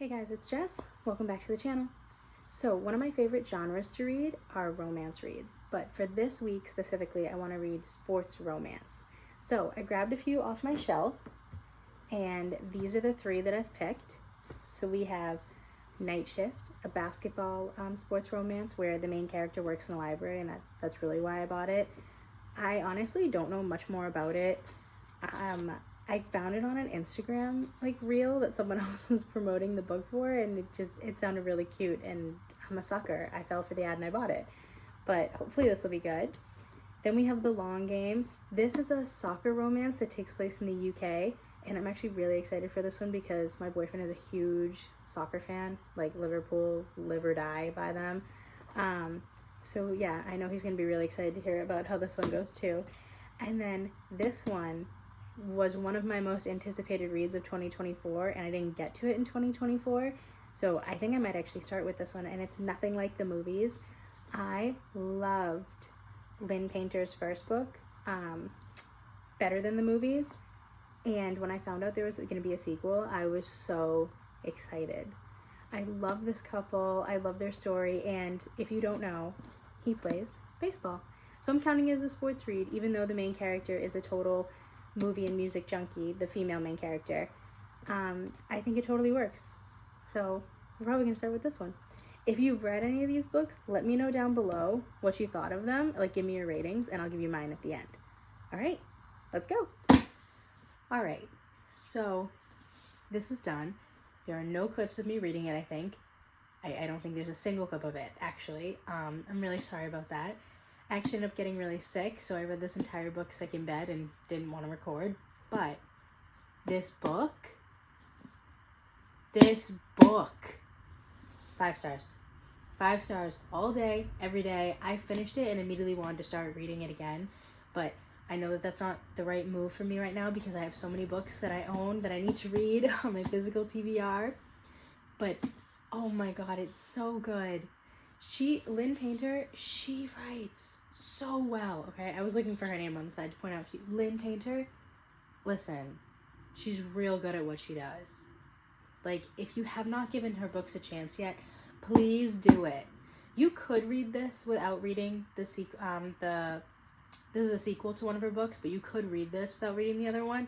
Hey guys, it's Jess. Welcome back to the channel. So one of my favorite genres to read are romance reads, but for this week specifically, I want to read sports romance. So I grabbed a few off my shelf, and these are the three that I've picked. So we have Night Shift, a basketball sports romance where the main character works in a library, and that's really why I bought it. I honestly don't know much more about it. I found it on an Instagram reel that someone else was promoting the book for, and it sounded really cute, and I'm a sucker. I fell for the ad and I bought it. But hopefully this will be good. Then we have The Long Game. This is a soccer romance that takes place in the UK, and I'm actually really excited for this one because my boyfriend is a huge soccer fan, like Liverpool, live or die by them. So yeah, I know he's going to be really excited to hear about how this one goes too. And then this one was one of my most anticipated reads of 2024, and I didn't get to it in 2024, so I think I might actually start with this one, and it's nothing like the movies. I loved Lynn Painter's first book better than the movies, and when I found out there was going to be a sequel, I was so excited. I love this couple, I love their story, and if you don't know, he plays baseball. So I'm counting it as a sports read, even though the main character is a total movie and music junkie, the female main character. I think it totally works. So we're probably going to start with this one. If you've read any of these books, let me know down below what you thought of them. Give me your ratings, and I'll give you mine at the end. All right, let's go. All right, so this is done. There are no clips of me reading it, I think. I don't think there's a single clip of it, actually. I'm really sorry about that. I actually ended up getting really sick, so I read this entire book sick in bed and didn't want to record. But this book, 5 stars. 5 stars all day, every day. I finished it and immediately wanted to start reading it again. But I know that that's not the right move for me right now because I have so many books that I own that I need to read on my physical TBR. But, oh my god, it's so good. Lynn Painter, she writes so well, okay? I was looking for her name on the side to point out to you. Lynn Painter, listen, she's real good at what she does. If you have not given her books a chance yet, please do it. You could read this without reading the this is a sequel to one of her books, but you could read this without reading the other one.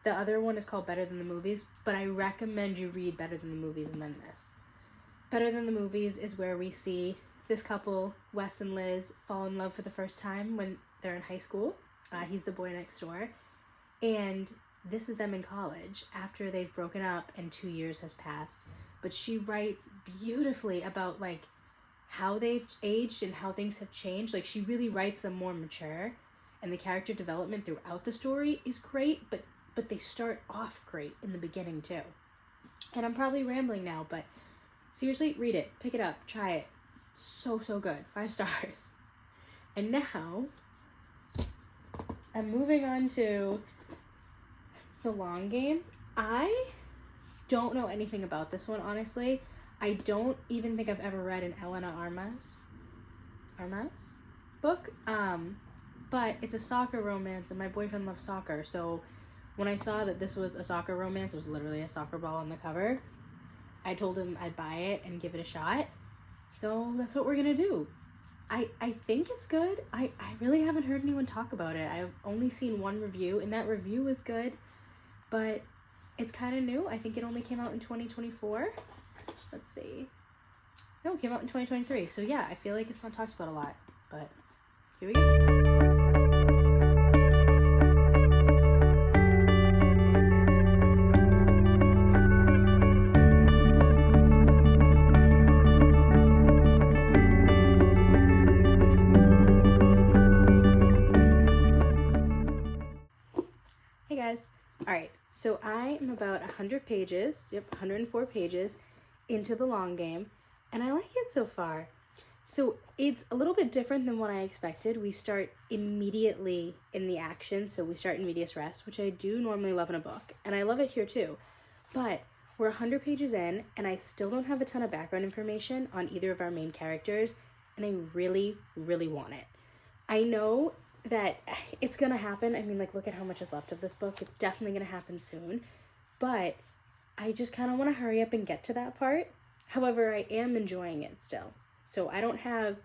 The other one is called Better Than the Movies, but I recommend you read Better Than the Movies and then this. Better Than the Movies is where we see this couple, Wes and Liz, fall in love for the first time when they're in high school. He's the boy next door. And this is them in college after they've broken up and 2 years has passed. But she writes beautifully about how they've aged and how things have changed. She really writes them more mature. And the character development throughout the story is great, but they start off great in the beginning too. And I'm probably rambling now, but seriously, read it. Pick it up. Try it. So good. 5 stars. And now, I'm moving on to The Long Game. I don't know anything about this one, honestly. I don't even think I've ever read an Elena Armas book. But it's a soccer romance, and my boyfriend loves soccer. So when I saw that this was a soccer romance, it was literally a soccer ball on the cover, I told him I'd buy it and give it a shot. So that's what we're gonna do. I think it's good. I really haven't heard anyone talk about it. I've only seen one review, and that review was good, but it's kind of new. I think it only came out in 2024. Let's see. No, it came out in 2023. So yeah, I feel like it's not talked about a lot, but here we go. Hey guys. Alright, so I am about 100 pages, 104 pages into The Long Game, and I like it so far. So it's a little bit different than what I expected. We start immediately in the action, so we start in medias res, which I do normally love in a book, and I love it here too. But we're 100 pages in, and I still don't have a ton of background information on either of our main characters, and I really, really want it. I know that it's gonna happen. I mean, look at how much is left of this book. It's definitely gonna happen soon, but I just kind of want to hurry up and get to that part. However, I am enjoying it still. So I don't have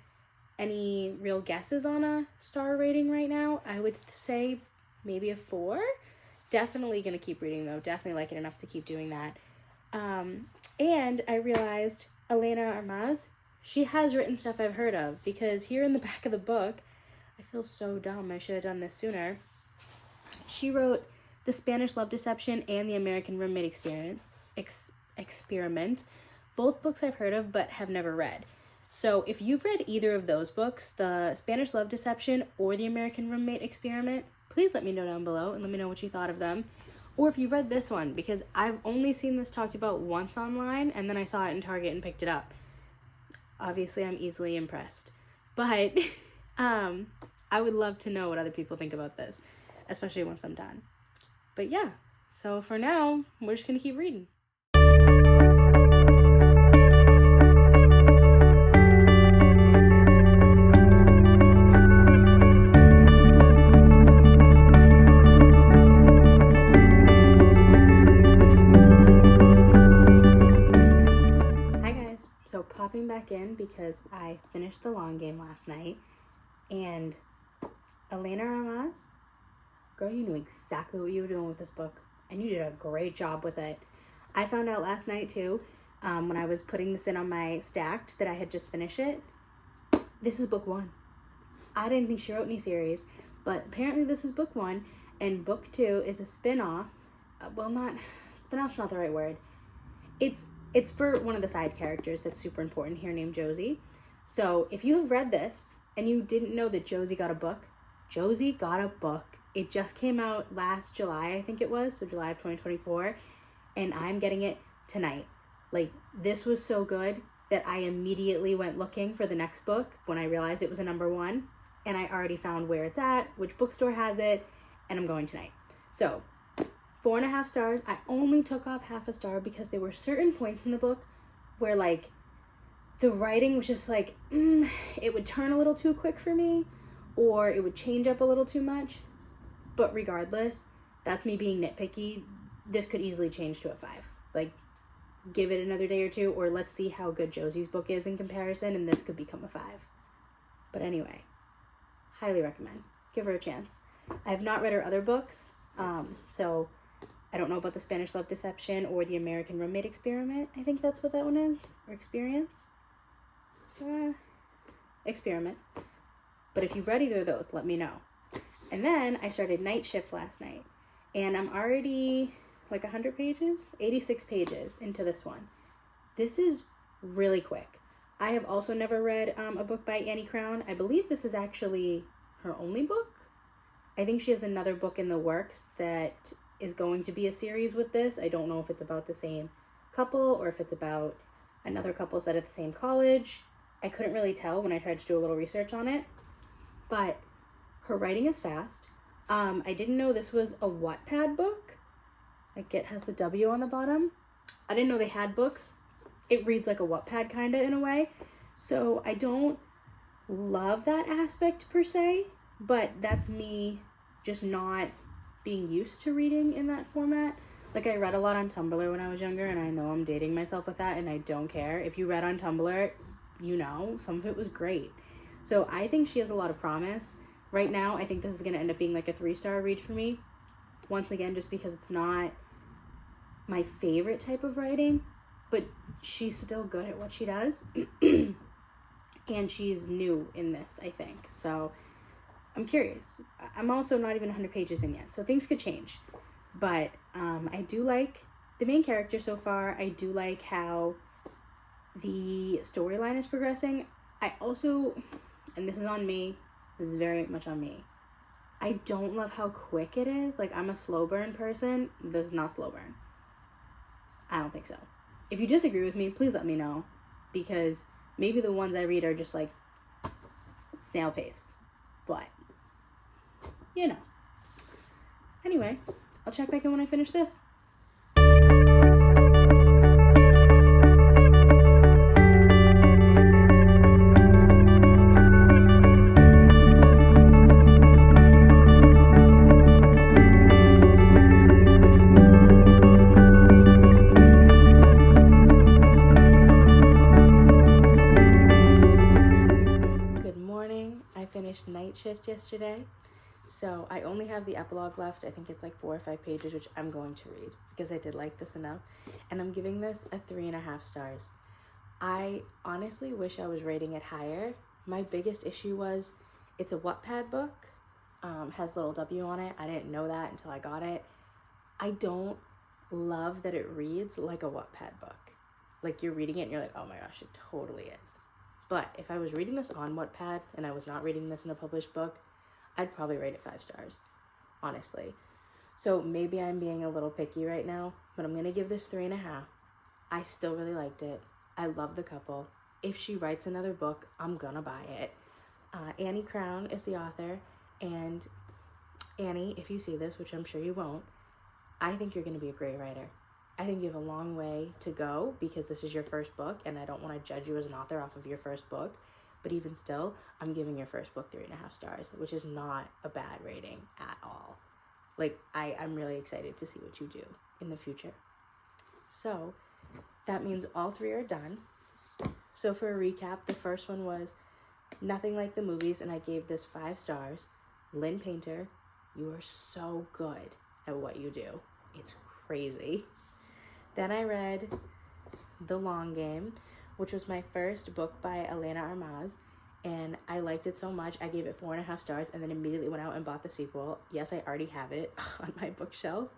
any real guesses on a star rating right now. I would say maybe a 4. Definitely going to keep reading though. Definitely like it enough to keep doing that. And I realized Elena Armaz, she has written stuff I've heard of, because here in the back of the book, I feel so dumb. I should have done this sooner. She wrote The Spanish Love Deception and The American Roommate Experiment. Both books I've heard of but have never read. So if you've read either of those books, The Spanish Love Deception or The American Roommate Experiment, please let me know down below and let me know what you thought of them. Or if you've read this one, because I've only seen this talked about once online, and then I saw it in Target and picked it up. Obviously, I'm easily impressed. But I would love to know what other people think about this, especially once I'm done. But yeah, so for now, we're just going to keep reading. So popping back in because I finished The Long Game last night, and Elena Armaz, girl, you knew exactly what you were doing with this book, and you did a great job with it. I found out last night too, when I was putting this in on my stacked, that I had just finished it. This is book 1. I didn't think she wrote any series, but apparently this is book 1, and book 2 is a spin-off. Spin-off's not the right word. It's for one of the side characters that's super important here named Josie. So if you have read this and you didn't know that Josie got a book, Josie got a book. It just came out last July, I think it was, so July of 2024, and I'm getting it tonight. Like, this was so good that I immediately went looking for the next book when I realized it was a number 1, and I already found where it's at, which bookstore has it, and I'm going tonight. So 4.5 stars. I only took off half a star because there were certain points in the book where, like, the writing was just like, it would turn a little too quick for me, or it would change up a little too much. But regardless, that's me being nitpicky. This could easily change to a 5. Like, give it another day or 2, or let's see how good Josie's book is in comparison, and this could become a 5. But anyway, highly recommend. Give her a chance. I have not read her other books, so I don't know about The Spanish Love Deception or The American Roommate Experiment. I think that's what that one is. Or Experience? Experiment. But if you've read either of those, let me know. And then I started Night Shift last night. And I'm already like 100 pages? 86 pages into this one. This is really quick. I have also never read a book by Annie Crown. I believe this is actually her only book. I think she has another book in the works that is going to be a series with this. I don't know if it's about the same couple or if it's about another couple set at the same college. I couldn't really tell when I tried to do a little research on it, but her writing is fast. I didn't know this was a Wattpad book. Like, it has the W on the bottom. I didn't know they had books. It reads like a Wattpad kind of in a way. So I don't love that aspect per se, but that's me just not being used to reading in that format. Like, I read a lot on Tumblr when I was younger, and I know I'm dating myself with that, and I don't care. If you read on Tumblr, you know, some of it was great. So I think she has a lot of promise. Right now, I think this is going to end up being like a 3-star read for me. Once again, just because it's not my favorite type of writing, but she's still good at what she does. And she's new in this, I think. So I'm curious. I'm also not even 100 pages in yet, so things could change. But I do like the main character so far. I do like how the storyline is progressing. I also, and this is on me, this is very much on me, I don't love how quick it is. Like, I'm a slow burn person. This is not slow burn. I don't think so. If you disagree with me, please let me know, because maybe the ones I read are just like snail pace. But, you know. Anyway, I'll check back in when I finish this. Night Shift yesterday. So I only have the epilogue left. I think it's like 4 or 5 pages, which I'm going to read because I did like this enough. And I'm giving this a 3.5 stars. I honestly wish I was rating it higher. My biggest issue was it's a Wattpad book, has little W on it. I didn't know that until I got it. I don't love that it reads like a Wattpad book. Like you're reading it and you're like, oh my gosh, it totally is. But if I was reading this on Wattpad and I was not reading this in a published book, I'd probably rate it 5 stars, honestly. So maybe I'm being a little picky right now, but I'm going to give this 3.5. I still really liked it. I love the couple. If she writes another book, I'm going to buy it. Annie Crown is the author, and Annie, if you see this, which I'm sure you won't, I think you're going to be a great writer. I think you have a long way to go because this is your first book, and I don't want to judge you as an author off of your first book. But even still, I'm giving your first book 3.5 stars, which is not a bad rating at all. Like, I'm really excited to see what you do in the future. So that means all 3 are done. So for a recap, the first one was Nothing Like the Movies, and I gave this 5 stars. Lynn Painter, you are so good at what you do. It's crazy. Then I read The Long Game, which was my first book by Elena Armaz, and I liked it so much I gave it 4.5 stars and then immediately went out and bought the sequel. Yes, I already have it on my bookshelf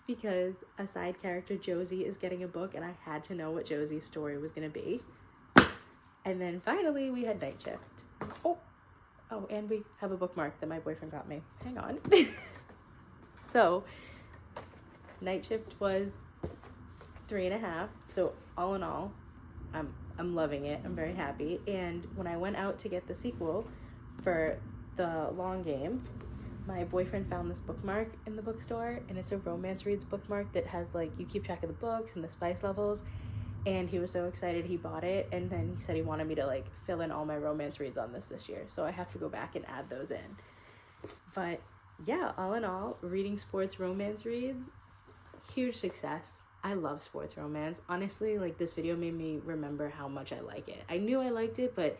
because a side character, Josie, is getting a book and I had to know what Josie's story was going to be. And then finally we had Night Shift. Oh, and we have a bookmark that my boyfriend got me. Hang on. So Night Shift was 3.5. So all in all, I'm loving it. I'm very happy. And when I went out to get the sequel for The Long Game, my boyfriend found this bookmark in the bookstore, and it's a romance reads bookmark that has like, you keep track of the books and the spice levels. And he was so excited he bought it, and then he said he wanted me to like fill in all my romance reads on this year. So I have to go back and add those in. But yeah, all in all, reading sports romance reads, huge success. I love sports romance. Honestly, like this video made me remember how much I like it. I knew I liked it, but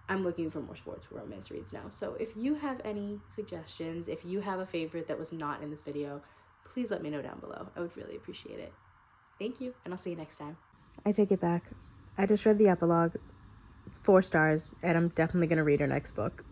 I'm looking for more sports romance reads now. So if you have any suggestions, if you have a favorite that was not in this video, please let me know down below. I would really appreciate it. Thank you, and I'll see you next time. I take it back. I just read the epilogue, 4 stars, and I'm definitely going to read her next book.